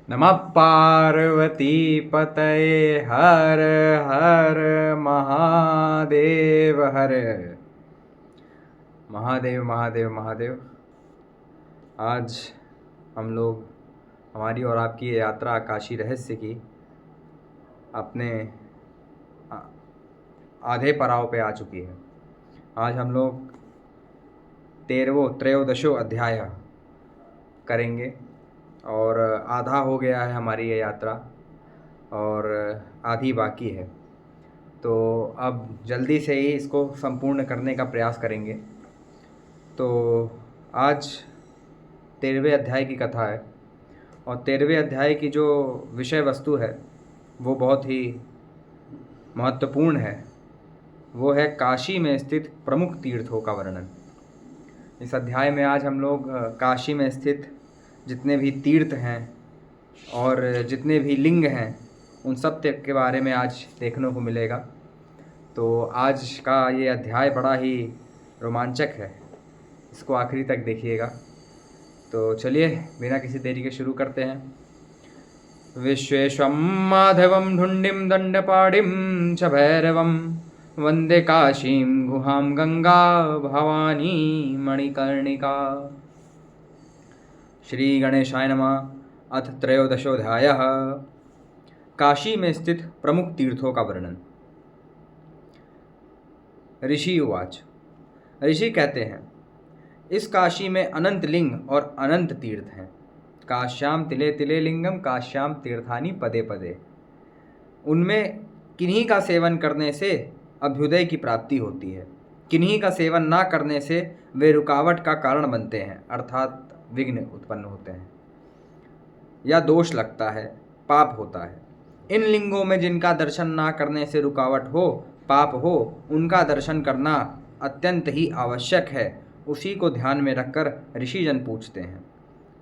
नमः पार्वती पतये हर हर महादेव हर महादेव महादेव महादेव। आज हम लोग हमारी और आपकी ये यात्रा काशी रहस्य की अपने आधे पड़ाव पे आ चुकी है। आज हम लोग 13वां अध्याय करेंगे और आधा हो गया है हमारी ये यात्रा और आधी बाकी है, तो अब जल्दी से ही इसको संपूर्ण करने का प्रयास करेंगे। तो आज 13वें अध्याय की कथा है और 13वें अध्याय की जो विषय वस्तु है वो बहुत ही महत्वपूर्ण है। वो है काशी में स्थित प्रमुख तीर्थों का वर्णन। इस अध्याय में आज हम लोग काशी में स्थित जितने भी तीर्थ हैं और जितने भी लिंग हैं उन सब के बारे में आज देखने को मिलेगा। तो आज का ये अध्याय बड़ा ही रोमांचक है, इसको आखिरी तक देखिएगा। तो चलिए बिना किसी देरी के शुरू करते हैं। विश्वेशं माधवं ढुंडिं दंडपाणिं च भैरवं वंदे काशीं गुहां गंगा भवानी मणिकर्णिका। श्री गणेशाय नमः। अथ 13वां काशी में स्थित प्रमुख तीर्थों का वर्णन। ऋषि उवाच। ऋषि कहते हैं, इस काशी में अनंत लिंग और अनंत तीर्थ हैं। काश्याम तिले तिले लिंगम काश्याम तीर्थानि पदे पदे। उनमें किन्हीं का सेवन करने से अभ्युदय की प्राप्ति होती है, किन्हीं का सेवन ना करने से वे रुकावट का कारण बनते हैं, अर्थात विघ्न उत्पन्न होते हैं या दोष लगता है, पाप होता है। इन लिंगों में जिनका दर्शन ना करने से रुकावट हो, पाप हो, उनका दर्शन करना अत्यंत ही आवश्यक है। उसी को ध्यान में रखकर ऋषिजन पूछते हैं।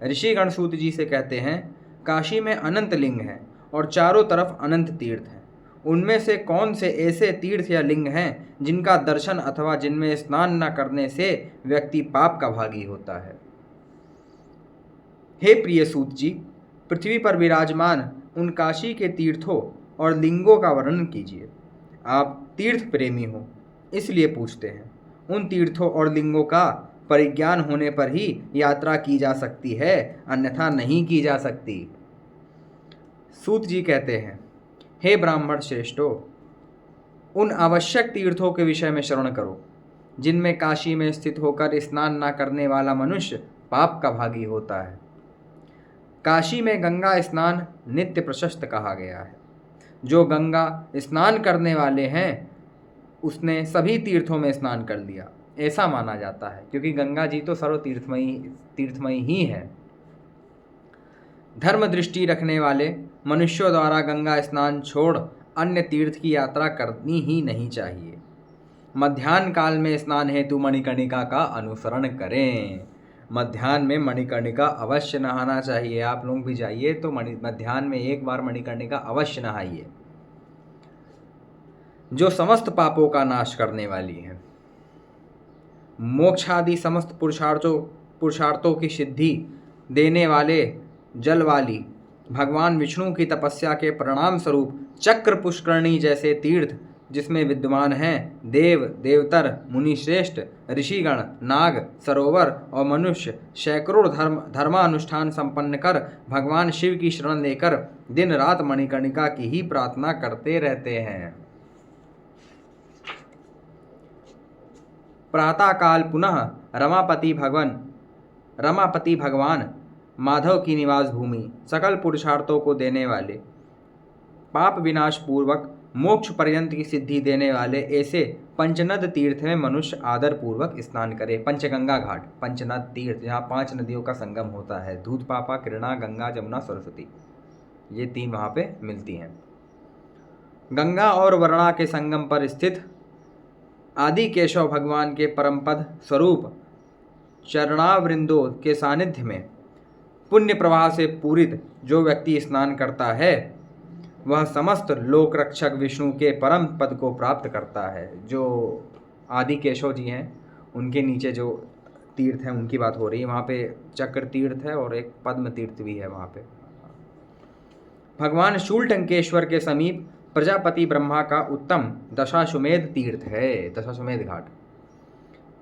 ऋषिगण सूत जी से कहते हैं, काशी में अनंत लिंग हैं और चारों तरफ अनंत तीर्थ हैं। उनमें से कौन से ऐसे तीर्थ या लिंग हैं जिनका दर्शन अथवा जिनमें स्नान न करने से व्यक्ति पाप का भागी होता है? हे प्रिय सूत जी, पृथ्वी पर विराजमान उन काशी के तीर्थों और लिंगों का वर्णन कीजिए। आप तीर्थ प्रेमी हो इसलिए पूछते हैं। उन तीर्थों और लिंगों का परिज्ञान होने पर ही यात्रा की जा सकती है, अन्यथा नहीं की जा सकती। सूत जी कहते हैं, हे ब्राह्मण श्रेष्ठो, उन आवश्यक तीर्थों के विषय में श्रवण करो जिनमें काशी में स्थित होकर स्नान न करने वाला मनुष्य पाप का भागी होता है। काशी में गंगा स्नान नित्य प्रशस्त कहा गया है। जो गंगा स्नान करने वाले हैं उसने सभी तीर्थों में स्नान कर लिया, ऐसा माना जाता है, क्योंकि गंगा जी तो सर्व तीर्थमयी ही है। धर्म दृष्टि रखने वाले मनुष्यों द्वारा गंगा स्नान छोड़ अन्य तीर्थ की यात्रा करनी ही नहीं चाहिए। मध्याह्न काल में स्नान हेतु मणिकर्णिका का अनुसरण करें। मध्याह्न में मणिकर्णिका अवश्य नहाना चाहिए। आप लोग भी जाइए तो मध्याह्न में एक बार मणिकर्णिका अवश्य नहाइए, जो समस्त पापों का नाश करने वाली है। मोक्षादि समस्त पुरुषार्थों की सिद्धि देने वाले जल वाली भगवान विष्णु की तपस्या के परिणाम स्वरूप चक्र पुष्करणी जैसे तीर्थ जिसमें विद्यमान हैं देव देवतर मुनिश्रेष्ठ ऋषिगण नाग सरोवर और मनुष्य सैकड़ों धर्मानुष्ठान संपन्न कर भगवान शिव की शरण लेकर दिन रात मणिकर्णिका की ही प्रार्थना करते रहते हैं। प्रातः काल पुनः रमापति भगवान माधव की निवास भूमि सकल पुरुषार्थों को देने वाले पाप विनाश पूर्वक मोक्ष पर्यंत की सिद्धि देने वाले ऐसे पंचनद तीर्थ में मनुष्य आदर पूर्वक स्नान करे। पंचगंगा घाट, पंचनद तीर्थ, जहाँ 5 नदियों का संगम होता है, दूध पापा कृष्णा गंगा जमुना सरस्वती, ये 3 वहाँ पे मिलती हैं। गंगा और वरुणा के संगम पर स्थित आदि केशव भगवान के परमपद स्वरूप चरणावृंदों के सानिध्य में पुण्य प्रवाह से पूरित जो व्यक्ति स्नान करता है वह समस्त लोक रक्षक विष्णु के परम पद को प्राप्त करता है। जो आदि केशव जी हैं उनके नीचे जो तीर्थ हैं उनकी बात हो रही है। वहाँ पे चक्र तीर्थ है और एक पद्म तीर्थ भी है वहाँ पे। भगवान शूलटंकेश्वर के समीप प्रजापति ब्रह्मा का उत्तम दशाश्वमेध तीर्थ है, दशाश्वमेध घाट,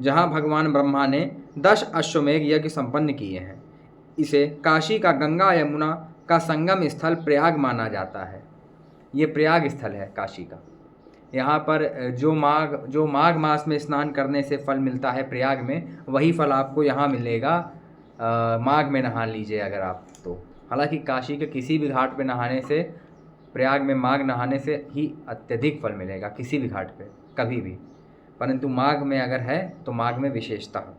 जहाँ भगवान ब्रह्मा ने 10 अश्वमेध यज्ञ संपन्न किए हैं। इसे काशी का गंगा यमुना का संगम स्थल प्रयाग माना जाता है। ये प्रयाग स्थल है काशी का। यहाँ पर जो माघ मास में स्नान करने से फल मिलता है प्रयाग में, वही फल आपको यहाँ मिलेगा माघ में नहा लीजिए अगर आप तो। हालांकि काशी के किसी भी घाट पे नहाने से, प्रयाग में माघ नहाने से ही अत्यधिक फल मिलेगा किसी भी घाट पे कभी भी, परंतु माघ में अगर है तो माघ में विशेषता है।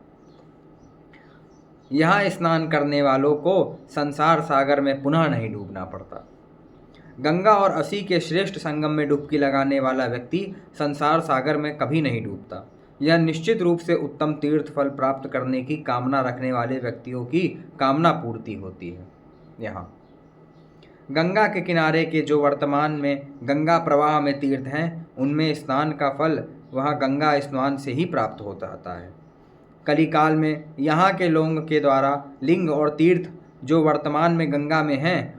यहाँ स्नान करने वालों को संसार सागर में पुनः नहीं डूबना पड़ता। गंगा और असी के श्रेष्ठ संगम में डुबकी लगाने वाला व्यक्ति संसार सागर में कभी नहीं डूबता। यह निश्चित रूप से उत्तम तीर्थ फल प्राप्त करने की कामना रखने वाले व्यक्तियों की कामना पूर्ति होती है। यहाँ गंगा के किनारे के जो वर्तमान में गंगा प्रवाह में तीर्थ हैं, उनमें स्नान का फल वहाँ गंगा स्नान से ही प्राप्त होता आता है। कलिकाल में यहाँ के लोगों के द्वारा लिंग और तीर्थ जो वर्तमान में गंगा में हैं,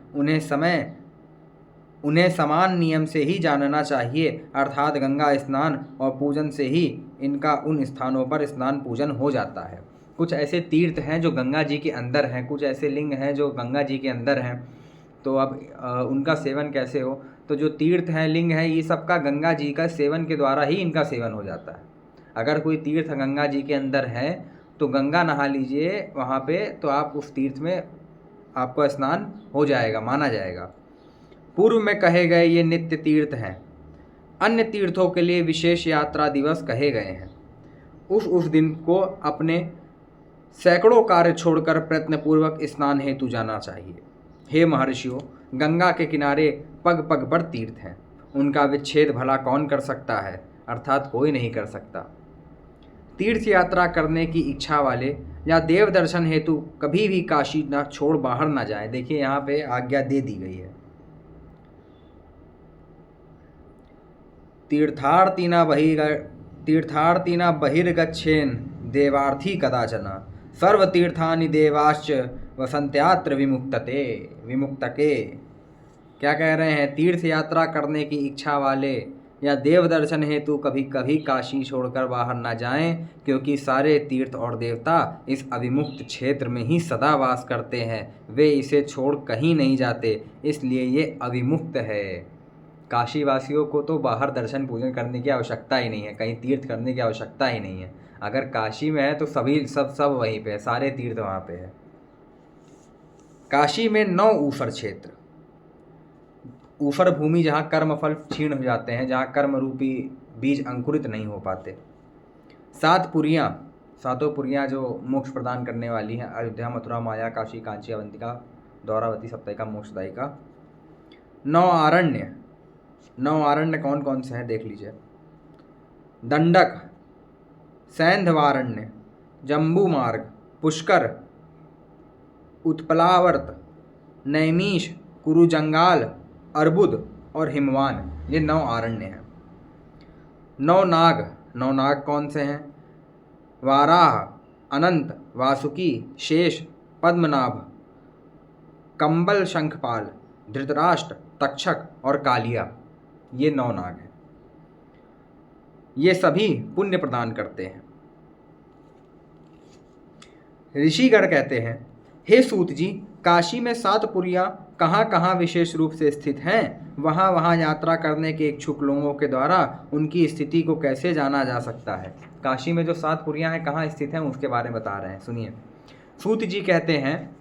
उन्हें समान नियम से ही जानना चाहिए, अर्थात गंगा स्नान और पूजन से ही इनका उन स्थानों पर स्नान पूजन हो जाता है। कुछ ऐसे तीर्थ हैं जो गंगा जी के अंदर हैं, कुछ ऐसे लिंग हैं जो गंगा जी के अंदर हैं, तो अब उनका सेवन कैसे हो? तो जो तीर्थ हैं, लिंग हैं, ये सब का गंगा जी का सेवन के द्वारा ही इनका सेवन हो जाता है। अगर कोई तीर्थ गंगा जी के अंदर है तो गंगा नहा लीजिए वहाँ पे, तो आप उस तीर्थ में आपका स्नान हो जाएगा, माना जाएगा। पूर्व में कहे गए ये नित्य तीर्थ हैं। अन्य तीर्थों के लिए विशेष यात्रा दिवस कहे गए हैं। उस दिन को अपने सैकड़ों कार्य छोड़कर प्रयत्नपूर्वक स्नान हेतु जाना चाहिए। हे महर्षियों, गंगा के किनारे पग पग पर तीर्थ हैं, उनका विच्छेद भला कौन कर सकता है? अर्थात कोई नहीं कर सकता। तीर्थ यात्रा करने की इच्छा वाले या देव दर्शन हेतु कभी भी काशी न छोड़ बाहर न जाए। देखिए यहाँ पे आज्ञा दे दी गई है। तीर्थार्थिना बहिर्गच्छेन देवार्थी कदाचन सर्वतीर्थानि देवाश्च वसंत्यात्र विमुक्तके। क्या कह रहे हैं? तीर्थ यात्रा करने की इच्छा वाले या देव दर्शन हेतु कभी कभी काशी छोड़कर बाहर न जाएं, क्योंकि सारे तीर्थ और देवता इस अविमुक्त क्षेत्र में ही सदा वास करते हैं। वे इसे छोड़ कहीं नहीं जाते, इसलिए ये अविमुक्त है। काशी वासियों को तो बाहर दर्शन पूजन करने की आवश्यकता ही नहीं है, कहीं तीर्थ करने की आवश्यकता ही नहीं है। अगर काशी में है तो सब वहीं पे है, सारे तीर्थ वहाँ पे है। काशी में 9 ऊसर क्षेत्र, ऊसर भूमि जहाँ कर्म फल क्षीण हो जाते हैं, जहाँ कर्म रूपी बीज अंकुरित नहीं हो पाते। 7 पुरियाँ, सातों पुरियाँ जो मोक्ष प्रदान करने वाली हैं, अयोध्या, मथुरा, माया, काशी, कांची, अवंतिका, द्वारावती, सप्तैका, मोक्षदायिका। 9 आरण्य, 9 आरण्य कौन कौन से हैं देख लीजिए। दंडक, सैंधवारण्य, जम्बू मार्ग, पुष्कर, उत्पलावर्त, नैमिष, कुरुजंगाल, अर्बुद और हिमवान, ये 9 आरण्य हैं। 9 नाग, 9 नाग कौन से हैं? वाराह, अनंत, वासुकी, शेष, पद्मनाभ, कंबल, शंखपाल, धृतराष्ट्र, तक्षक और कालिया, ये 9 नाग हैं। ये सभी पुण्य प्रदान करते हैं। ऋषिगण कहते हैं, हे सूत जी, काशी में 7 पुरियाँ कहाँ कहाँ विशेष रूप से स्थित हैं? वहाँ यात्रा करने के इच्छुक लोगों के द्वारा उनकी स्थिति को कैसे जाना जा सकता है? काशी में जो 7 पुरियाँ हैं कहाँ स्थित हैं उसके बारे में बता रहे हैं, सुनिए। सूत जी कहते हैं,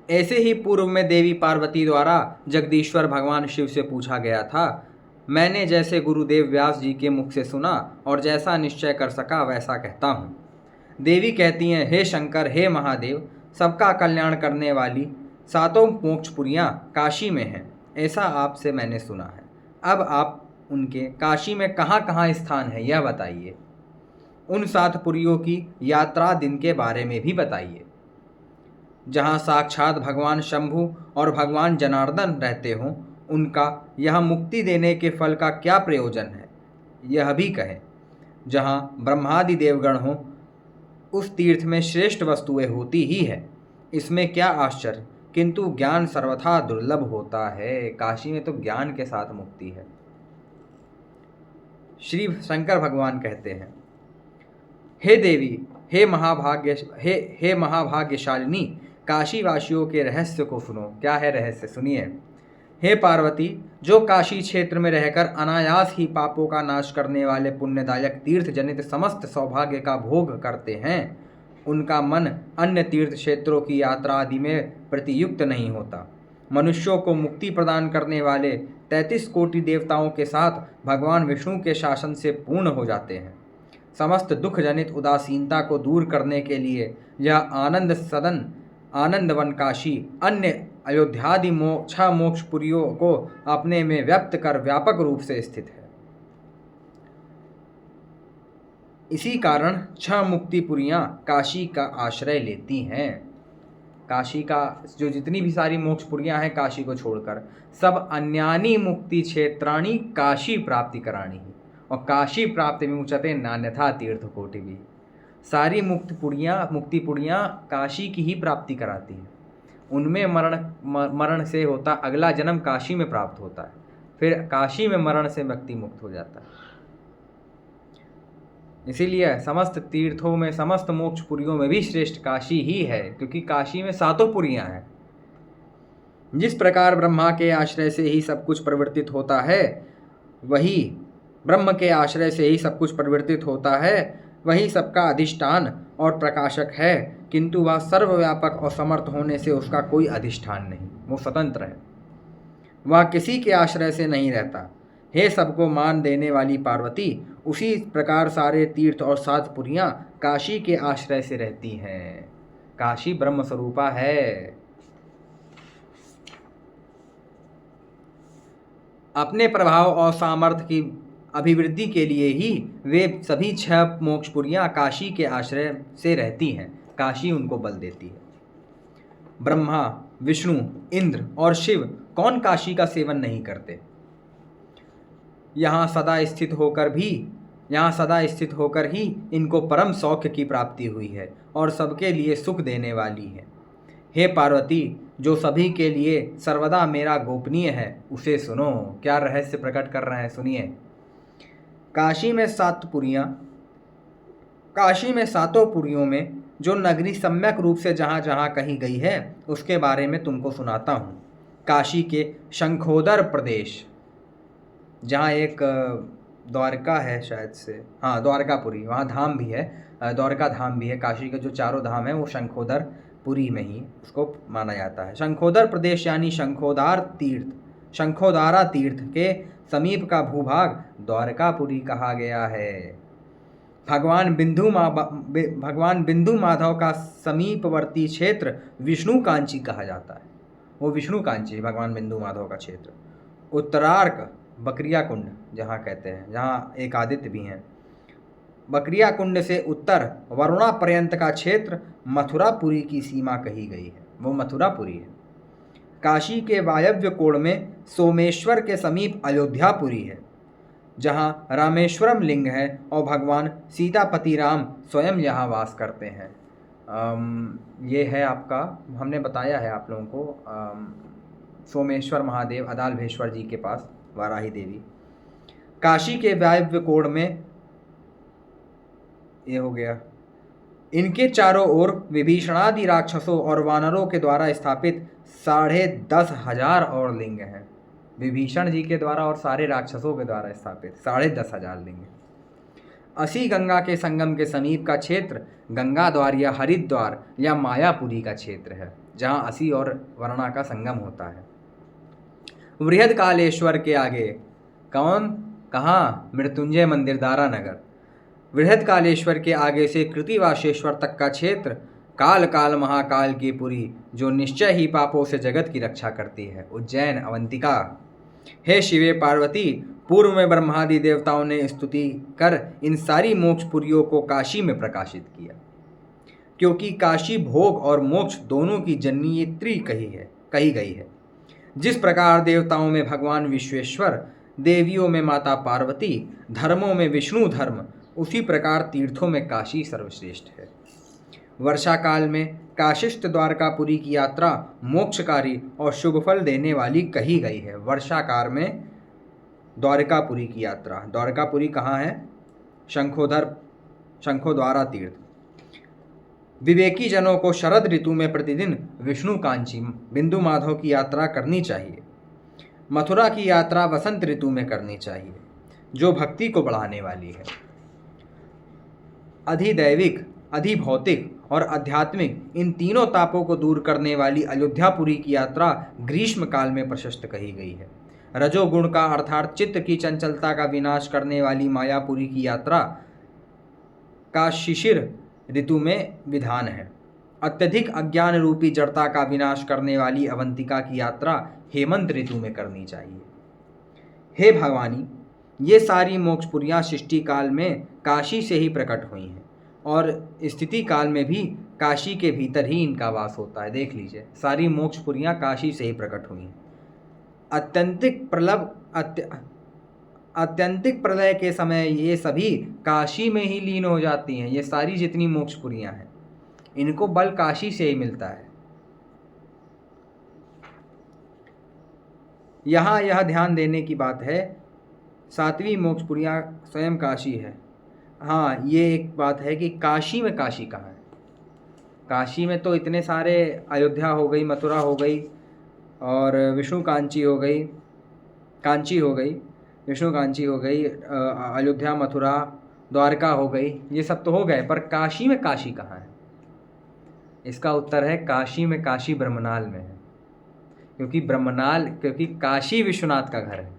ऐसे ही पूर्व में देवी पार्वती द्वारा जगदीश्वर भगवान शिव से पूछा गया था। मैंने जैसे गुरुदेव व्यास जी के मुख से सुना और जैसा निश्चय कर सका वैसा कहता हूँ। देवी कहती हैं, हे शंकर, हे महादेव, सबका कल्याण करने वाली 7 मोक्षपुरियाँ काशी में हैं, ऐसा आपसे मैंने सुना है। अब आप उनके काशी में कहाँ कहाँ स्थान है यह बताइए। उन 7 पुरियों की यात्रा दिन के बारे में भी बताइए। जहाँ साक्षात भगवान शंभु और भगवान जनार्दन रहते हों, उनका यह मुक्ति देने के फल का क्या प्रयोजन है यह भी कहें। जहाँ ब्रह्मादि देवगण हों, उस तीर्थ में श्रेष्ठ वस्तुएं होती ही है, इसमें क्या आश्चर्य। किंतु ज्ञान सर्वथा दुर्लभ होता है। काशी में तो ज्ञान के साथ मुक्ति है। श्री शंकर भगवान कहते हैं, हे देवी, हे महाभाग्यशालिनी, काशी वासियों के रहस्य को सुनो। क्या है रहस्य, सुनिए। हे पार्वती, जो काशी क्षेत्र में रहकर अनायास ही पापों का नाश करने वाले पुण्यदायक तीर्थ जनित समस्त सौभाग्य का भोग करते हैं, उनका मन अन्य तीर्थ क्षेत्रों की यात्रा आदि में प्रतियुक्त नहीं होता। मनुष्यों को मुक्ति प्रदान करने वाले 33 कोटि देवताओं के साथ भगवान विष्णु के शासन से पूर्ण हो जाते हैं। समस्त दुख जनित उदासीनता को दूर करने के लिए यह आनंद सदन आनंदवन काशी अन्य अयोध्यादि छह मोक्षपुरियों को अपने में व्यक्त कर व्यापक रूप से स्थित है। इसी कारण छह मुक्तिपुरियां काशी का आश्रय लेती हैं। काशी का जो जितनी भी सारी मोक्षपुरियां हैं काशी को छोड़कर, सब अन्यानी मुक्ति क्षेत्राणी काशी प्राप्ति कराणी, और काशी प्राप्ति में उच्चते नान्यथा तीर्थ कोटि भी। सारी मुक्तिपुरियां काशी की ही प्राप्ति कराती हैं। उनमें मरण से होता अगला जन्म काशी में प्राप्त होता है, फिर काशी में मरण से व्यक्ति मुक्त हो जाता है। इसीलिए समस्त तीर्थों में, समस्त मोक्षपुरियों में भी श्रेष्ठ काशी ही है, क्योंकि काशी में सातों पुरियां हैं। जिस प्रकार ब्रह्मा के आश्रय से ही सब कुछ परिवर्तित होता है, वही ब्रह्म के आश्रय से ही सब कुछ परिवर्तित होता है, वही सबका अधिष्ठान और प्रकाशक है, किंतु वह सर्वव्यापक और समर्थ होने से उसका कोई अधिष्ठान नहीं, वो स्वतंत्र है, वह किसी के आश्रय से नहीं रहता। हे सबको मान देने वाली पार्वती, उसी प्रकार सारे तीर्थ और सात पुरियां काशी के आश्रय से रहती हैं। काशी ब्रह्म स्वरूपा है। अपने प्रभाव और सामर्थ्य की अभिवृद्धि के लिए ही वे सभी छह मोक्षपुरियां काशी के आश्रय से रहती हैं। काशी उनको बल देती है। ब्रह्मा, विष्णु, इंद्र और शिव कौन काशी का सेवन नहीं करते? यहाँ सदा स्थित होकर ही इनको परम सौख्य की प्राप्ति हुई है और सबके लिए सुख देने वाली है। हे पार्वती, जो सभी के लिए सर्वदा मेरा गोपनीय है, उसे सुनो। क्या रहस्य प्रकट कर रहे हैं, सुनिए। काशी में सातों पुरियों में जो नगरी सम्यक रूप से जहाँ जहाँ कही गई है, उसके बारे में तुमको सुनाता हूँ। काशी के शंखोदर प्रदेश, जहाँ एक द्वारका है शायद से, हाँ द्वारकापुरी, वहाँ धाम भी है, द्वारका धाम भी है। काशी के जो चारों धाम है वो शंखोदर पुरी में ही उसको माना जाता है। शंखोदर प्रदेश यानी शंखोदारा तीर्थ के समीप का भूभाग द्वारकापुरी कहा गया है। भगवान बिंदु माधव का समीपवर्ती क्षेत्र विष्णु कांची कहा जाता है। वो विष्णु कांची भगवान बिंदु माधव का क्षेत्र। उत्तरार्क बकरिया कुंड जहाँ कहते हैं, जहाँ एक आदित्य भी हैं, बकरिया कुंड से उत्तर वरुणा पर्यंत का क्षेत्र मथुरापुरी की सीमा कही गई है, वो मथुरापुरी है। काशी के वायव्य कोण में सोमेश्वर के समीप अयोध्यापुरी है, जहाँ रामेश्वरम लिंग है और भगवान सीतापति राम स्वयं यहाँ वास करते हैं। ये है आपका, हमने बताया है आप लोगों को, सोमेश्वर महादेव अदालभेश्वर जी के पास वाराही देवी। काशी के वायव्य कोण में ये हो गया। इनके चारों ओर विभीषणादि राक्षसों और वानरों के द्वारा स्थापित 10,500 और लिंग हैं। विभीषण जी के द्वारा और सारे राक्षसों के द्वारा स्थापित 10,500 लिंग। असी गंगा के संगम के समीप का क्षेत्र गंगा द्वार या हरिद्वार या मायापुरी का क्षेत्र है, जहाँ असी और वरुणा का संगम होता है। बृहदकालेश्वर के आगे कहाँ? मृत्युंजय मंदिर, दारा नगर। बृहदकालेश्वर के आगे से कृतिवासेश्वर तक का क्षेत्र काल महाकाल की पुरी, जो निश्चय ही पापों से जगत की रक्षा करती है, उज्जैन अवंतिका। हे शिवे पार्वती, पूर्व में ब्रह्मादि देवताओं ने स्तुति कर इन सारी मोक्षपुरियों को काशी में प्रकाशित किया, क्योंकि काशी भोग और मोक्ष दोनों की जन्यत्री कही गई है। जिस प्रकार देवताओं में भगवान विश्वेश्वर, देवियों में माता पार्वती, धर्मों में विष्णु धर्म, उसी प्रकार तीर्थों में काशी सर्वश्रेष्ठ है। वर्षा काल में काशिष्ट द्वारकापुरी की यात्रा मोक्षकारी और शुभ फल देने वाली कही गई है। वर्षाकार में द्वारकापुरी की यात्रा, द्वारकापुरी कहाँ है? शंखोद्वारा तीर्थ। विवेकी जनों को शरद ऋतु में प्रतिदिन विष्णु कांची बिंदु माधव की यात्रा करनी चाहिए। मथुरा की यात्रा वसंत ऋतु में करनी चाहिए, जो भक्ति को बढ़ाने वाली है। अधिदैविक, अधिभौतिक और आध्यात्मिक इन तीनों तापों को दूर करने वाली अयोध्यापुरी की यात्रा ग्रीष्म काल में प्रशस्त कही गई है। रजोगुण का अर्थात चित्त की चंचलता का विनाश करने वाली मायापुरी की यात्रा का शिशिर ऋतु में विधान है। अत्यधिक अज्ञान रूपी जड़ता का विनाश करने वाली अवंतिका की यात्रा हेमंत ऋतु में करनी चाहिए। हे भगवानी, ये सारी मोक्षपुरियाँ सृष्टि काल में काशी से ही प्रकट हुई हैं और स्थिति काल में भी काशी के भीतर ही इनका वास होता है। देख लीजिए, सारी मोक्षपुरियाँ काशी से ही प्रकट हुई हैं। अत्यंतिक प्रलय के समय ये सभी काशी में ही लीन हो जाती हैं। ये सारी जितनी मोक्षपुरियाँ हैं, इनको बल काशी से ही मिलता है। यहाँ यह ध्यान देने की बात है, सातवीं मोक्षपुरियाँ स्वयं काशी है। हाँ, ये एक बात है कि काशी में काशी कहाँ है? काशी में तो इतने सारे, अयोध्या हो गई, मथुरा हो गई और विष्णु कांची हो गई, कांची हो गई, विष्णु कांची हो गई, अयोध्या, मथुरा, द्वारका हो गई, ये सब तो हो गए, पर काशी में काशी कहाँ है? इसका उत्तर है काशी में काशी ब्रह्मनाल में है। क्योंकि काशी विश्वनाथ का घर है।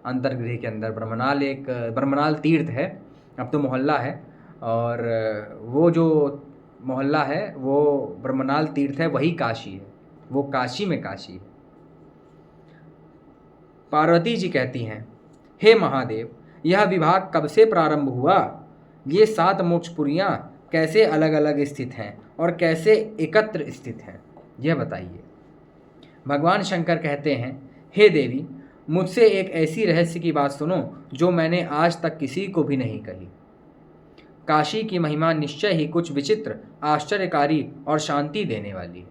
अंतर्गृह के अंदर ब्रह्मनाल, एक ब्रह्मनाल तीर्थ है, अब तो मोहल्ला है, और वो जो मोहल्ला है वो ब्रह्मनाल तीर्थ है, वही काशी है, वो काशी में काशी है। पार्वती जी कहती हैं, हे महादेव, यह विभाग कब से प्रारंभ हुआ? ये 7 मोक्षपुरियाँ कैसे अलग अलग स्थित हैं और कैसे एकत्र स्थित हैं, यह बताइए। भगवान शंकर कहते हैं, हे देवी, मुझसे एक ऐसी रहस्य की बात सुनो जो मैंने आज तक किसी को भी नहीं कही। काशी की महिमा निश्चय ही कुछ विचित्र, आश्चर्यकारी और शांति देने वाली है।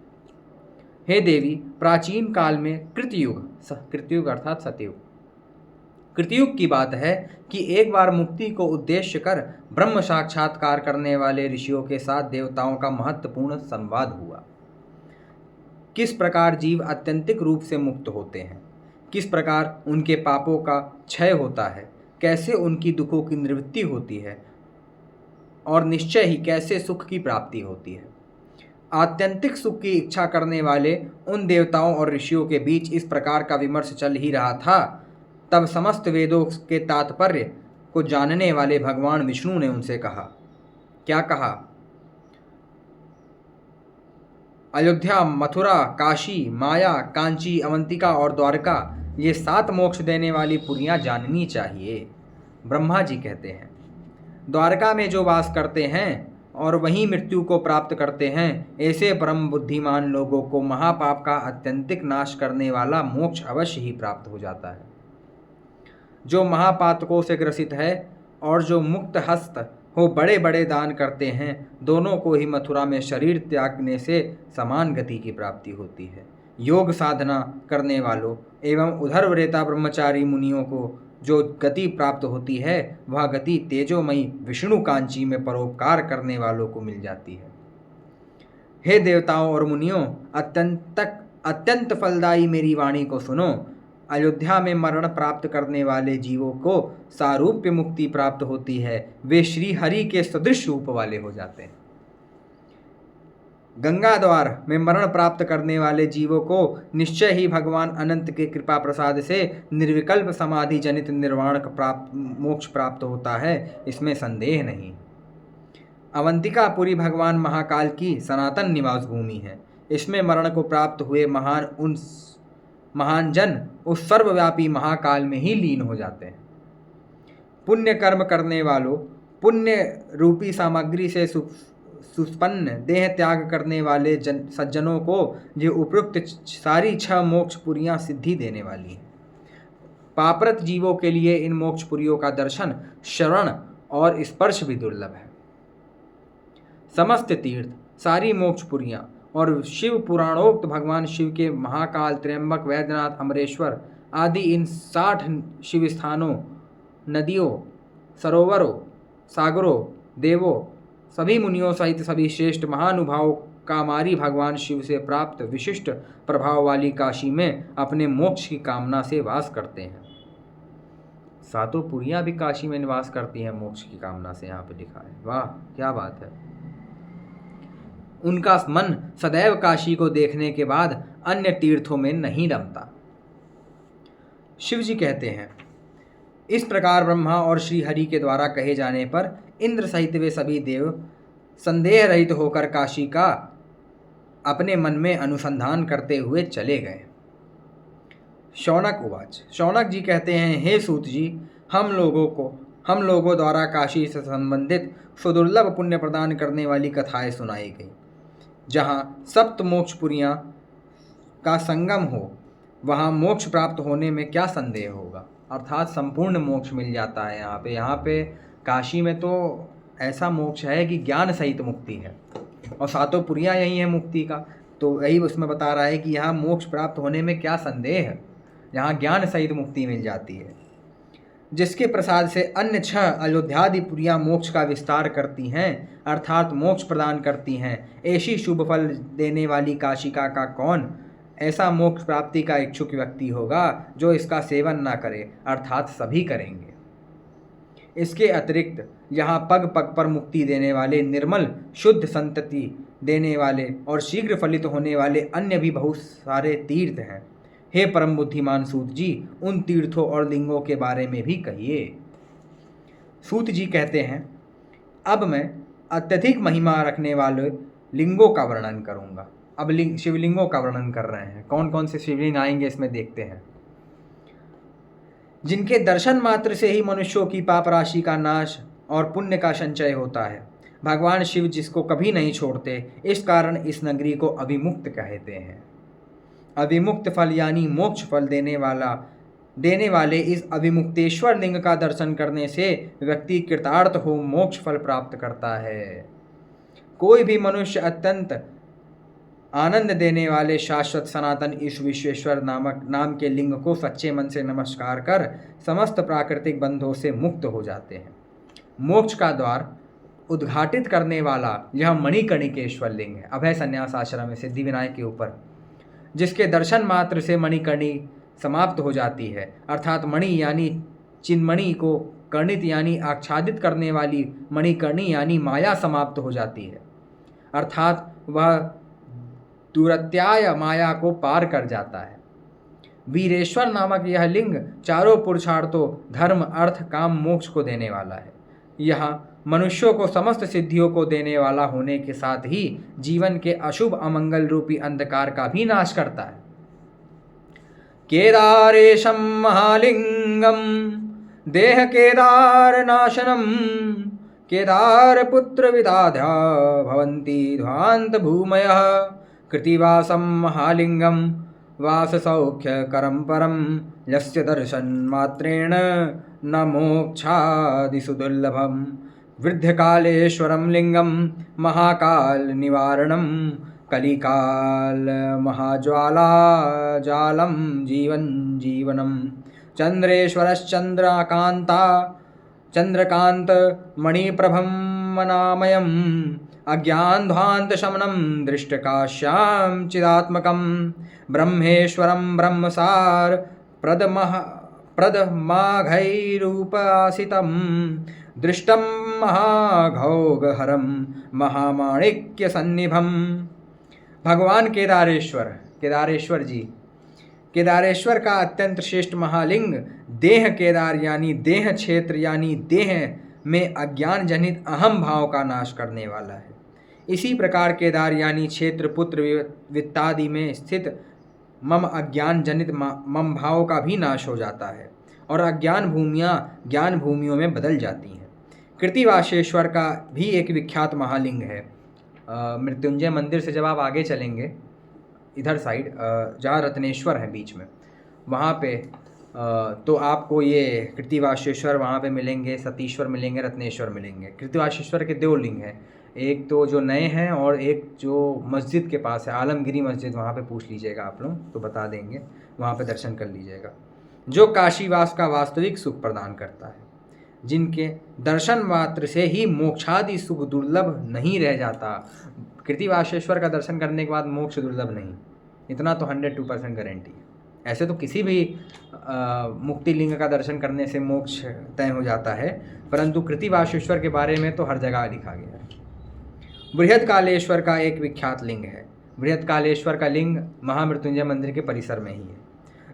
हे देवी, प्राचीन काल में कृतयुग अर्थात सतयुग, कृतयुग की बात है कि एक बार मुक्ति को उद्देश्य कर ब्रह्म साक्षात्कार करने वाले ऋषियों के साथ देवताओं का महत्वपूर्ण संवाद हुआ। किस प्रकार जीव आत्यंतिक रूप से मुक्त होते हैं, किस प्रकार उनके पापों का क्षय होता है, कैसे उनकी दुखों की निवृत्ति होती है और निश्चय ही कैसे सुख की प्राप्ति होती है। आत्यंतिक सुख की इच्छा करने वाले उन देवताओं और ऋषियों के बीच इस प्रकार का विमर्श चल ही रहा था। तब समस्त वेदों के तात्पर्य को जानने वाले भगवान विष्णु ने उनसे कहा। क्या कहा? अयोध्या, मथुरा, काशी, माया, कांची, अवंतिका और द्वारका, ये 7 मोक्ष देने वाली पुरियाँ जाननी चाहिए। ब्रह्मा जी कहते हैं, द्वारका में जो वास करते हैं और वहीं मृत्यु को प्राप्त करते हैं, ऐसे परम बुद्धिमान लोगों को महापाप का अत्यंतिक नाश करने वाला मोक्ष अवश्य ही प्राप्त हो जाता है। जो महापातकों से ग्रसित है और जो मुक्त हस्त हो बड़े बड़े दान करते हैं, दोनों को ही मथुरा में शरीर त्यागने से समान गति की प्राप्ति होती है। योग साधना करने वालों एवं उधर्वरेता ब्रह्मचारी मुनियों को जो गति प्राप्त होती है, वह गति तेजोमयी विष्णु कांची में परोपकार करने वालों को मिल जाती है। हे देवताओं और मुनियों, अत्यंत फलदायी मेरी वाणी को सुनो। अयोध्या में मरण प्राप्त करने वाले जीवों को सारूप्य मुक्ति प्राप्त होती है, वे श्री हरि के सदृश रूप वाले हो जाते हैं। गंगा द्वार में मरण प्राप्त करने वाले जीवों को निश्चय ही भगवान अनंत के कृपा प्रसाद से निर्विकल्प समाधि जनित निर्वाण मोक्ष प्राप्त होता है, इसमें संदेह नहीं। अवंतिकापुरी भगवान महाकाल की सनातन निवास भूमि है। इसमें मरण को प्राप्त हुए महान जन उस सर्वव्यापी महाकाल में ही लीन हो जाते हैं। पुण्य कर्म करने वालों, पुण्य रूपी सामग्री से सुपन्न देह त्याग करने वाले सज्जनों को ये उपयुक्त सारी 6 मोक्षपुरियाँ सिद्धि देने वाली हैं। पापरत जीवों के लिए इन मोक्षपुरियों का दर्शन, श्रवण और स्पर्श भी दुर्लभ है। समस्त तीर्थ, सारी मोक्षपुरियाँ और शिव पुराणोक्त भगवान शिव के महाकाल, त्र्यंबक, वैद्यनाथ, अमरेश्वर आदि इन 60 शिव स्थानों, नदियों, सरोवरों, सागरों, देवों, सभी मुनियों सहित सभी श्रेष्ठ महानुभावों कामारी भगवान शिव से प्राप्त विशिष्ट प्रभाव वाली काशी में अपने मोक्ष की कामना से वास करते हैं। सातों पुरियां भी काशी में निवास करती हैं मोक्ष की कामना से, यहाँ पे लिखा है। वाह, क्या बात है। उनका मन सदैव काशी को देखने के बाद अन्य तीर्थों में नहीं रमता। शिव जी कहते हैं, इस प्रकार ब्रह्मा और श्री हरि के द्वारा कहे जाने पर इंद्र सहित वे सभी देव संदेह रहित होकर काशी का अपने मन में अनुसंधान करते हुए चले गए। शौनक उवाच। शौनक जी कहते हैं, हे सूत जी, हम लोगों द्वारा काशी से संबंधित सुदुर्लभ पुण्य प्रदान करने वाली कथाएं सुनाई गई। जहाँ सप्त मोक्षपुरियाँ का संगम हो, वहाँ मोक्ष प्राप्त होने में क्या संदेह होगा। अर्थात संपूर्ण मोक्ष मिल जाता है यहाँ पे काशी में तो ऐसा मोक्ष है कि ज्ञान सहित मुक्ति है, और सातों पुरियाँ यही है मुक्ति का। तो यही उसमें बता रहा है कि यहाँ मोक्ष प्राप्त होने में क्या संदेह है, यहाँ ज्ञान सहित मुक्ति मिल जाती है। जिसके प्रसाद से अन्य 6 अयोध्यादि पुरियाँ मोक्ष का विस्तार करती हैं, अर्थात मोक्ष प्रदान करती हैं। ऐसी शुभ फल देने वाली काशिका का कौन ऐसा मोक्ष प्राप्ति का इच्छुक व्यक्ति होगा जो इसका सेवन ना करे, अर्थात सभी करेंगे। इसके अतिरिक्त यहाँ पग पग पर मुक्ति देने वाले, निर्मल शुद्ध संतति देने वाले और शीघ्र फलित होने वाले अन्य भी बहुत सारे तीर्थ हैं। हे परम बुद्धिमान सूत जी, उन तीर्थों और लिंगों के बारे में भी कहिए। सूत जी कहते हैं, अब मैं अत्यधिक महिमा रखने वाले लिंगों का वर्णन करूँगा। अब शिवलिंगों का वर्णन कर रहे हैं। कौन कौन से शिवलिंग आएंगे इसमें देखते हैं। जिनके दर्शन मात्र से ही मनुष्यों की पाप राशि का नाश और पुण्य का संचय होता है। भगवान शिव जिसको कभी नहीं छोड़ते, इस कारण इस नगरी को अभिमुक्त कहते हैं। अभिमुक्त फल यानी मोक्ष फल देने वाले इस अभिमुक्तेश्वर लिंग का दर्शन करने से व्यक्ति कृतार्थ हो मोक्ष फल प्राप्त करता है। कोई भी मनुष्य अत्यंत आनंद देने वाले शाश्वत सनातन इस विश्वेश्वर नाम के लिंग को सच्चे मन से नमस्कार कर समस्त प्राकृतिक बंधों से मुक्त हो जाते हैं। मोक्ष का द्वार उद्घाटित करने वाला यह मणिकर्णिकेश्वर लिंग है। अभय संन्यास आश्रम में सिद्धिविनायक के ऊपर, जिसके दर्शन मात्र से मणिकर्णी समाप्त हो जाती है। अर्थात मणि यानी चिन्मणि को, कर्णित यानी आच्छादित करने वाली मणिकर्णी यानी माया समाप्त हो जाती है। अर्थात वह दुरत्याय माया को पार कर जाता है। वीरेश्वर नामक यह लिंग चारों पुरुषार्थों धर्म, अर्थ, काम, मोक्ष को देने वाला है। यह मनुष्यों को समस्त सिद्धियों को देने वाला होने के साथ ही जीवन के अशुभ अमंगल रूपी अंधकार का भी नाश करता है। केदारेशम महालिंगम देह केदार नाशनम केदार पुत्र विदाध्या भवन्ति ध्वांत भूमयः कृतिवासम महालिंगम वास सौख्य करम परम यस्य दर्शन मात्रेण न मोक्षादिषु दुर्लभम वृद्धकालेश्वरम लिंगम महाकाल निवारणम कलिकाल महाज्वाला जालम जीवनम चंद्रकांत मणिप्रभम मनामयम अज्ञानध्वांत शमनम दृष्टकाश्याम चिदात्मकम ब्रह्मेश्वरम ब्रह्मसार प्रदमाघैरूपासितम दृष्टम महाघौगहरम महामाणिक्य सन्निभम। भगवान केदारेश्वर जी, केदारेश्वर का अत्यंत श्रेष्ठ महालिंग देह केदार यानी देह क्षेत्र यानी देह में अज्ञान जनित अहम भाव का नाश करने वाला है। इसी प्रकार केदार यानी क्षेत्र, पुत्र, वित्तादि में स्थित मम अज्ञान जनित मम भाव का भी नाश हो जाता है और अज्ञान भूमियाँ ज्ञान भूमियों में बदल जाती हैं। कृतिवासेश्वर का भी एक विख्यात महालिंग है। मृत्युंजय मंदिर से जब आप आगे चलेंगे इधर साइड, जहाँ रत्नेश्वर है बीच में, वहाँ पे तो आपको ये कृतिवासेश्वर वहाँ पे मिलेंगे, सतीश्वर मिलेंगे, रत्नेश्वर मिलेंगे। कृतिवासेश्वर के 2 लिंग हैं, एक तो जो नए हैं और एक जो मस्जिद के पास है, आलमगिरी मस्जिद, वहाँ पे पूछ लीजिएगा आप लोग तो बता देंगे, वहाँ पे दर्शन कर लीजिएगा। जो काशीवास का वास्तविक सुख प्रदान करता है, जिनके दर्शन मात्र से ही मोक्षादि सुख दुर्लभ नहीं रह जाता। कृतिवासेश्वर का दर्शन करने के बाद मोक्ष दुर्लभ नहीं, इतना तो 102% गारंटी है। ऐसे तो किसी भी मुक्ति लिंग का दर्शन करने से मोक्ष तय हो जाता है, परंतु कृतिवासेश्वर के बारे में तो हर जगह लिखा गया है। बृहत्कालेश्वर का एक विख्यात लिंग है। बृहत्कालेश्वर का लिंग महामृत्युंजय मंदिर के परिसर में ही है,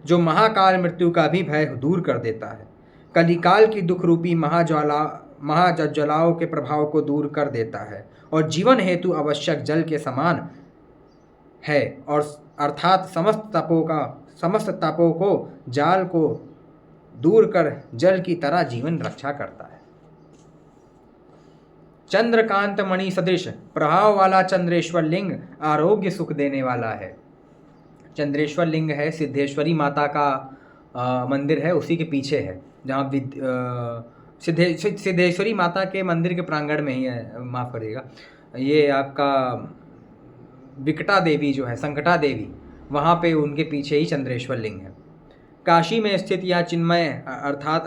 जो महाकाल मृत्यु का भी भय दूर कर देता है। कलिकाल की दुख रूपी महाज्वालाओं के प्रभाव को दूर कर देता है और जीवन हेतु आवश्यक जल के समान है, और अर्थात समस्त तपों को जाल को दूर कर जल की तरह जीवन रक्षा करता है। चंद्रकांत मणि सदृश प्रभाव वाला चंद्रेश्वर लिंग आरोग्य सुख देने वाला है। चंद्रेश्वर लिंग है, सिद्धेश्वरी माता का मंदिर है, उसी के पीछे है, जहाँ सिद्धेश्वरी माता के मंदिर के प्रांगण में ही है, माफ़ करिएगा, ये आपका विकटा देवी जो है, संकटा देवी, वहाँ पे उनके पीछे ही चंद्रेश्वर लिंग है। काशी में स्थित यह चिन्मय अर्थात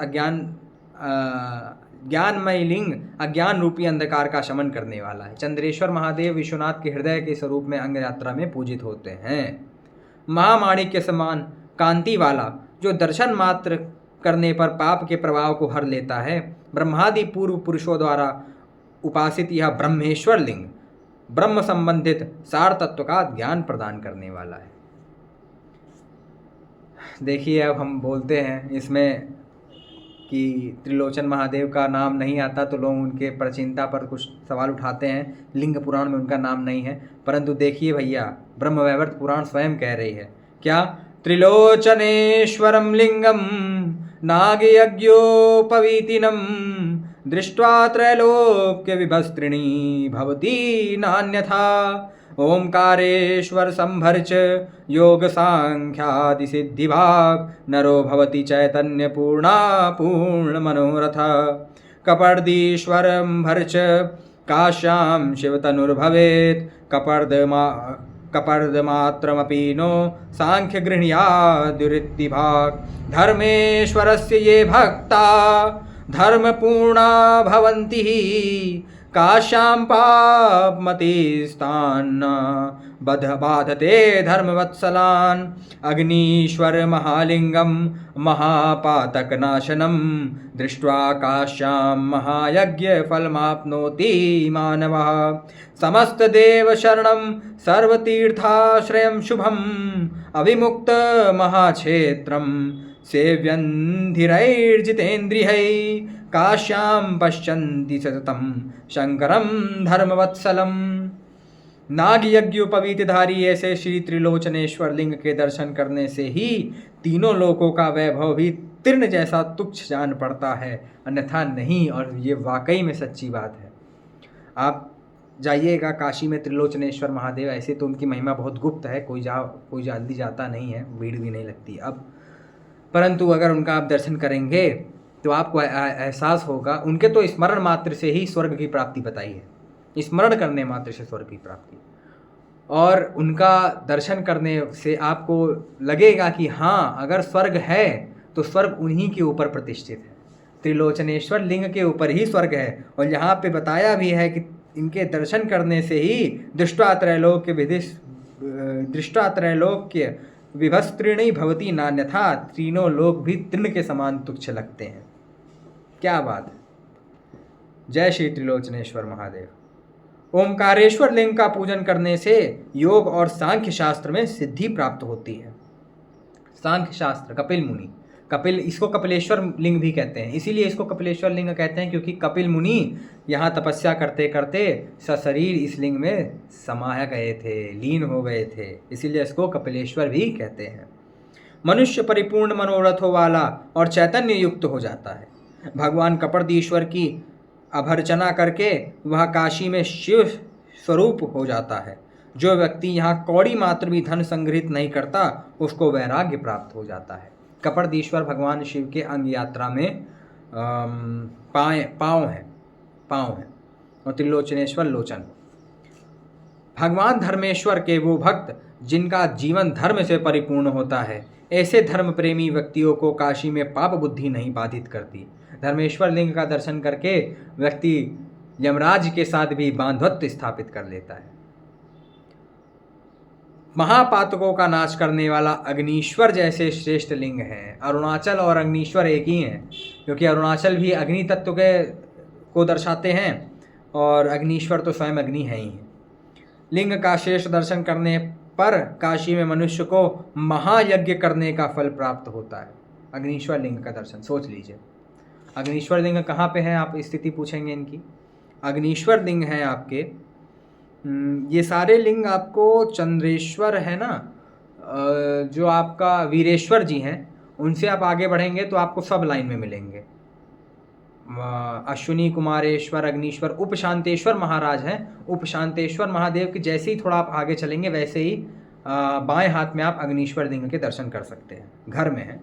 ज्ञानमय लिंग अज्ञान रूपी अंधकार का शमन करने वाला है। चंद्रेश्वर महादेव विश्वनाथ के हृदय के स्वरूप में अंग यात्रा में पूजित होते हैं। महामाणिक के समान कांति वाला, जो दर्शन मात्र करने पर पाप के प्रभाव को हर लेता है। ब्रह्मादि पूर्व पुरुषों द्वारा उपासित यह ब्रह्मेश्वर लिंग ब्रह्म संबंधित सार तत्व का ज्ञान प्रदान करने वाला है। देखिए, अब हम बोलते हैं इसमें कि त्रिलोचन महादेव का नाम नहीं आता तो लोग उनके प्राचीनता पर कुछ सवाल उठाते हैं। लिंग पुराण में उनका नाम नहीं है, परंतु देखिए भैया, ब्रह्मवैवर्त पुराण स्वयं कह रही है क्या, त्रिलोचनेश्वरम लिंगम नागयज्ञोपवीतिनम दृष्ट्वा त्रैलोक्य विभस्त्रिणी भवती नान्यथा। ओंकारेश्वर संभर्च योग सांख्यादि सिद्धि भाग नरो भवति चैतन्य पूर्ण मनोरथ। कपर्दीश्वरं भर्च काश्यां शिवतनुर्भवेत् कपर्दमात्रमपि नो सांख्य गृह्णाद्युरिति भाग। धर्मेश्वरस्य ये भक्ता धर्मपूर्णा भवन्ति काश्यां पापमतिस्तान् बाधते धर्मवत्सलान्। अग्नीश्वर महालिंगम महापातकनाशनम दृष्ट्वा काश्यां महायज्ञ फलमाप्नोति मानवः। समस्त देव शरणं सर्वतीर्थाश्रयं शुभम् अविमुक्त महाक्षेत्रं सेव्यन्धिरैर्जितेन्द्रियैः काश्यां पश्यन्ति सततं शंकरं धर्मवत्सलम्। नागयज्ञोपवीतधारी ऐसे श्री त्रिलोचनेश्वर लिंग के दर्शन करने से ही तीनों लोकों का वैभव भी तीर्ण जैसा तुच्छ जान पड़ता है, अन्यथा नहीं। और ये वाकई में सच्ची बात है। आप जाइएगा काशी में त्रिलोचनेश्वर महादेव, ऐसे तो उनकी महिमा बहुत गुप्त है, कोई जल्दी जाता नहीं है, भीड़ भी नहीं लगती अब, परंतु अगर उनका आप दर्शन करेंगे तो आपको एहसास होगा। उनके तो स्मरण मात्र से ही स्वर्ग की प्राप्ति बताई है, स्मरण करने मात्र से स्वर्ग की प्राप्ति, और उनका दर्शन करने से आपको लगेगा कि हाँ, अगर स्वर्ग है तो स्वर्ग उन्हीं के ऊपर प्रतिष्ठित है, त्रिलोचनेश्वर लिंग के ऊपर ही स्वर्ग है। और यहाँ पे बताया भी है कि इनके दर्शन करने से ही दृष्ट्वा त्रैलोक्य विभस्त्रिणी भवती नान्यथा, तीनों लोग भी तृण के समान तुच्छ लगते हैं। क्या बात है। जय श्री त्रिलोचनेश्वर महादेव। ओंकारेश्वर लिंग का पूजन करने से योग और सांख्य शास्त्र में सिद्धि प्राप्त होती है। सांख्य शास्त्र, कपिल मुनि, इसको कपिलेश्वर लिंग भी कहते हैं, इसीलिए इसको कपिलेश्वर लिंग कहते हैं, क्योंकि कपिल मुनि यहाँ तपस्या करते करते सशरीर इस लिंग में समा गए थे, लीन हो गए थे, इसीलिए इसको कपिलेश्वर भी कहते हैं। मनुष्य परिपूर्ण मनोरथों वाला और चैतन्य युक्त हो जाता है। भगवान कपर्दीश्वर की अभर्चना करके वह काशी में शिव स्वरूप हो जाता है। जो व्यक्ति यहाँ कौड़ी मात्र भी धन संग्रहित नहीं करता, उसको वैराग्य प्राप्त हो जाता है। कपर्दीश्वर भगवान शिव के अंग यात्रा में पाँव हैं, और त्रिलोचनेश्वर लोचन। भगवान धर्मेश्वर के वो भक्त जिनका जीवन धर्म से परिपूर्ण होता है, ऐसे धर्म प्रेमी व्यक्तियों को काशी में पाप बुद्धि नहीं बाधित करती। धर्मेश्वर लिंग का दर्शन करके व्यक्ति यमराज के साथ भी बांधवत्व स्थापित कर लेता है। महापातकों का नाश करने वाला अग्नीश्वर जैसे श्रेष्ठ लिंग हैं। अरुणाचल और अग्नीश्वर एक ही हैं, क्योंकि अरुणाचल भी अग्नि तत्व को दर्शाते हैं और अग्नीश्वर तो स्वयं अग्नि है ही है। लिंग का शेष दर्शन करने पर काशी में मनुष्य को महायज्ञ करने का फल प्राप्त होता है। अग्नीश्वर लिंग का दर्शन सोच लीजिए। अग्नीश्वर लिंग कहाँ पे है, आप स्थिति पूछेंगे इनकी। अग्नीश्वर लिंग है आपके, ये सारे लिंग आपको चंद्रेश्वर है ना, जो आपका वीरेश्वर जी हैं, उनसे आप आगे बढ़ेंगे तो आपको सब लाइन में मिलेंगे। अश्विनी कुमारेश्वर अग्नीश्वर उपशांतेश्वर महाराज हैं। उपशांतेश्वर महादेव के जैसे ही थोड़ा आप आगे चलेंगे वैसे ही बाएं हाथ में आप अग्नीश्वर लिंग के दर्शन कर सकते हैं, घर में है।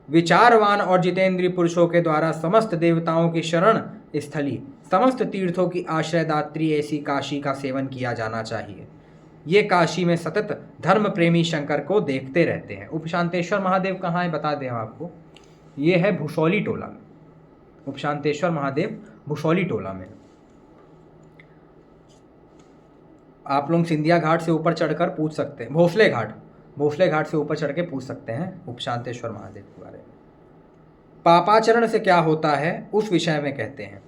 विचारवान और जितेंद्रीय पुरुषों के द्वारा समस्त देवताओं की शरण स्थली, समस्त तीर्थों की आश्रयदात्री ऐसी काशी का सेवन किया जाना चाहिए। ये काशी में सतत धर्म प्रेमी शंकर को देखते रहते हैं। उपशांतेश्वर महादेव कहाँ है बता दें आपको, ये है भुसौली टोला में। उपशांतेश्वर महादेव भुसौली टोला में। आप लोग सिंधिया घाट से ऊपर चढ़कर पूछ सकते हैं, भोसले घाट से ऊपर चढ़ के पूछ सकते हैं उपशांतेश्वर महादेव के बारे में। पापाचरण से क्या होता है उस विषय में कहते हैं,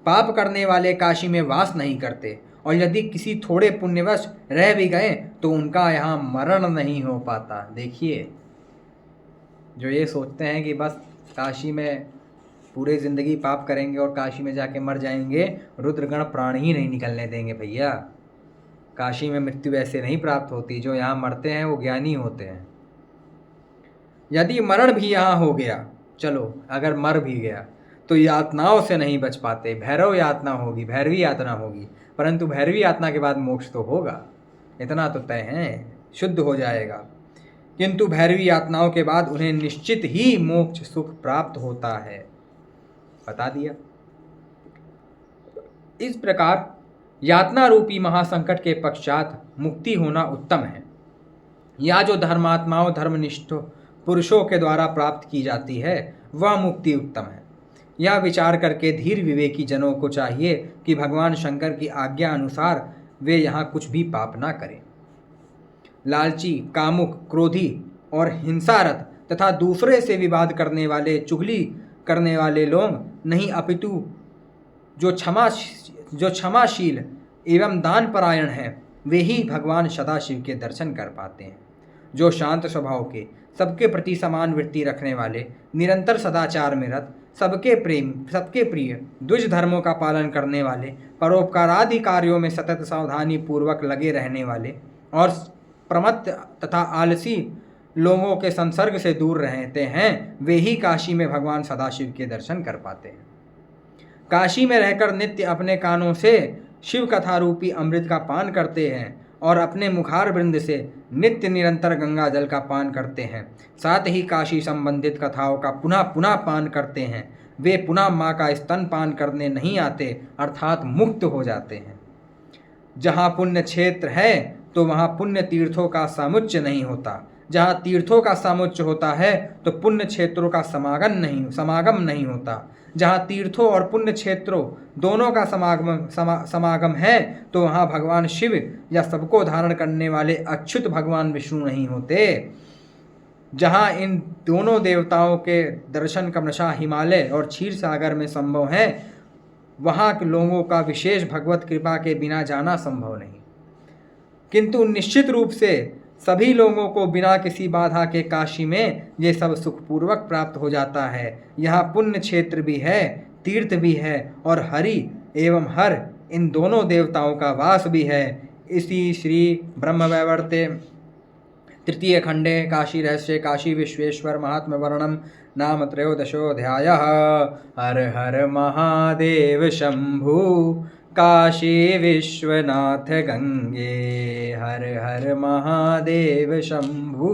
पाप करने वाले काशी में वास नहीं करते, और यदि किसी थोड़े पुण्यवश रह भी गए तो उनका यहाँ मरण नहीं हो पाता। देखिए, जो ये सोचते हैं कि बस काशी में पूरे ज़िंदगी पाप करेंगे और काशी में जाके मर जाएंगे, रुद्रगण प्राण ही नहीं निकलने देंगे भैया। काशी में मृत्यु ऐसे नहीं प्राप्त होती, जो यहाँ मरते हैं वो ज्ञानी होते हैं। यदि मरण भी यहाँ हो गया, चलो अगर मर भी गया तो यातनाओं से नहीं बच पाते। भैरव यातना होगी, भैरवी यातना होगी, परंतु भैरवी यातना के बाद मोक्ष तो होगा, इतना तो तय है, शुद्ध हो जाएगा। किंतु भैरवी यातनाओं के बाद उन्हें निश्चित ही मोक्ष सुख प्राप्त होता है, बता दिया। इस प्रकार यातना रूपी महासंकट के पश्चात मुक्ति होना उत्तम है। या जो धर्मात्माओं धर्मनिष्ठ पुरुषों के द्वारा प्राप्त की जाती है वह मुक्ति उत्तम है। यह विचार करके धीर विवेकी जनों को चाहिए कि भगवान शंकर की आज्ञा अनुसार वे यहाँ कुछ भी पाप ना करें। लालची, कामुक, क्रोधी और हिंसारत तथा दूसरे से विवाद करने वाले, चुगली करने वाले लोग नहीं, अपितु जो क्षमाशील एवं दान परायण हैं, वे ही भगवान सदाशिव के दर्शन कर पाते हैं। जो शांत स्वभाव के, सबके प्रति समान वृत्ति रखने वाले, निरंतर सदाचार में रत, सबके प्रिय, द्विज धर्मों का पालन करने वाले, परोपकारादि कार्यों में सतत सावधानी पूर्वक लगे रहने वाले और प्रमत्त तथा आलसी लोगों के संसर्ग से दूर रहते हैं, वे ही काशी में भगवान सदाशिव के दर्शन कर पाते हैं। काशी में रहकर नित्य अपने कानों से शिव कथा रूपी अमृत का पान करते हैं और अपने मुखार वृंद से नित्य निरंतर गंगा जल का पान करते हैं, साथ ही काशी संबंधित कथाओं का पुनः पुनः पान करते हैं, वे पुनः माँ का स्तन पान करने नहीं आते, अर्थात मुक्त हो जाते हैं। जहाँ पुण्य क्षेत्र है तो वहाँ पुण्य तीर्थों का सामुच्य नहीं होता, जहाँ तीर्थों का सामुच्य होता है तो पुण्य क्षेत्रों का समागम नहीं होता। जहाँ तीर्थों और पुण्य क्षेत्रों दोनों का समागम है तो वहाँ भगवान शिव या सबको धारण करने वाले अच्युत भगवान विष्णु नहीं होते। जहाँ इन दोनों देवताओं के दर्शन का नशा हिमालय और क्षीर सागर में संभव है, वहाँ के लोगों का विशेष भगवत कृपा के बिना जाना संभव नहीं। किंतु निश्चित रूप से सभी लोगों को बिना किसी बाधा के काशी में ये सब सुखपूर्वक प्राप्त हो जाता है। यहाँ पुण्य क्षेत्र भी है, तीर्थ भी है और हरि एवं हर इन दोनों देवताओं का वास भी है। इसी श्री ब्रह्मवैवर्ते तृतीय खंडे काशी रहस्य काशी विश्वेश्वर महात्म्य वर्णनम नाम त्रयोदशोऽध्यायः। हर हर महादेव शंभु काशी विश्वनाथ गंगे। हर हर महादेव शंभु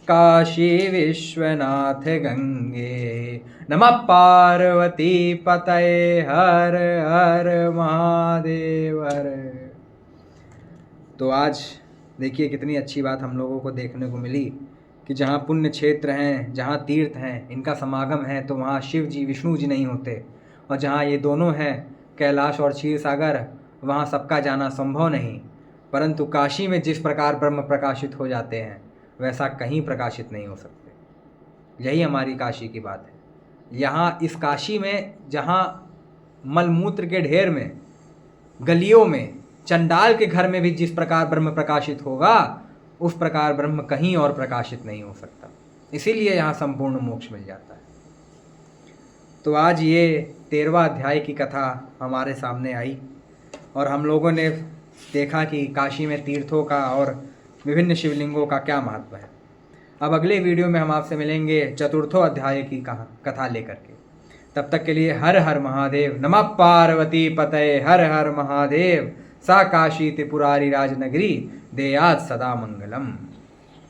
काशी विश्वनाथ गंगे, नमः पार्वती पतये हर हर महादेव हर। तो आज देखिए कितनी अच्छी बात हम लोगों को देखने को मिली कि जहाँ पुण्य क्षेत्र हैं, जहाँ तीर्थ हैं, इनका समागम है, तो वहाँ शिव जी विष्णु जी नहीं होते, और जहाँ ये दोनों हैं कैलाश और क्षीर सागर, वहाँ सबका जाना संभव नहीं। परंतु काशी में जिस प्रकार ब्रह्म प्रकाशित हो जाते हैं वैसा कहीं प्रकाशित नहीं हो सकते। यही हमारी काशी की बात है। यहाँ इस काशी में जहाँ मलमूत्र के ढेर में, गलियों में, चंडाल के घर में भी जिस प्रकार ब्रह्म प्रकाशित होगा उस प्रकार ब्रह्म कहीं और प्रकाशित नहीं हो सकता। इसीलिए यहाँ संपूर्ण मोक्ष मिल जाता है। तो आज ये 13वां अध्याय की कथा हमारे सामने आई और हम लोगों ने देखा कि काशी में तीर्थों का और विभिन्न शिवलिंगों का क्या महत्व है। अब अगले वीडियो में हम आपसे मिलेंगे 4वां अध्याय की कथा लेकर के। तब तक के लिए हर हर महादेव, नमः पार्वती पतये हर हर महादेव। सा काशी त्रिपुरारी राजनगरी, देयात् सदा मंगलम।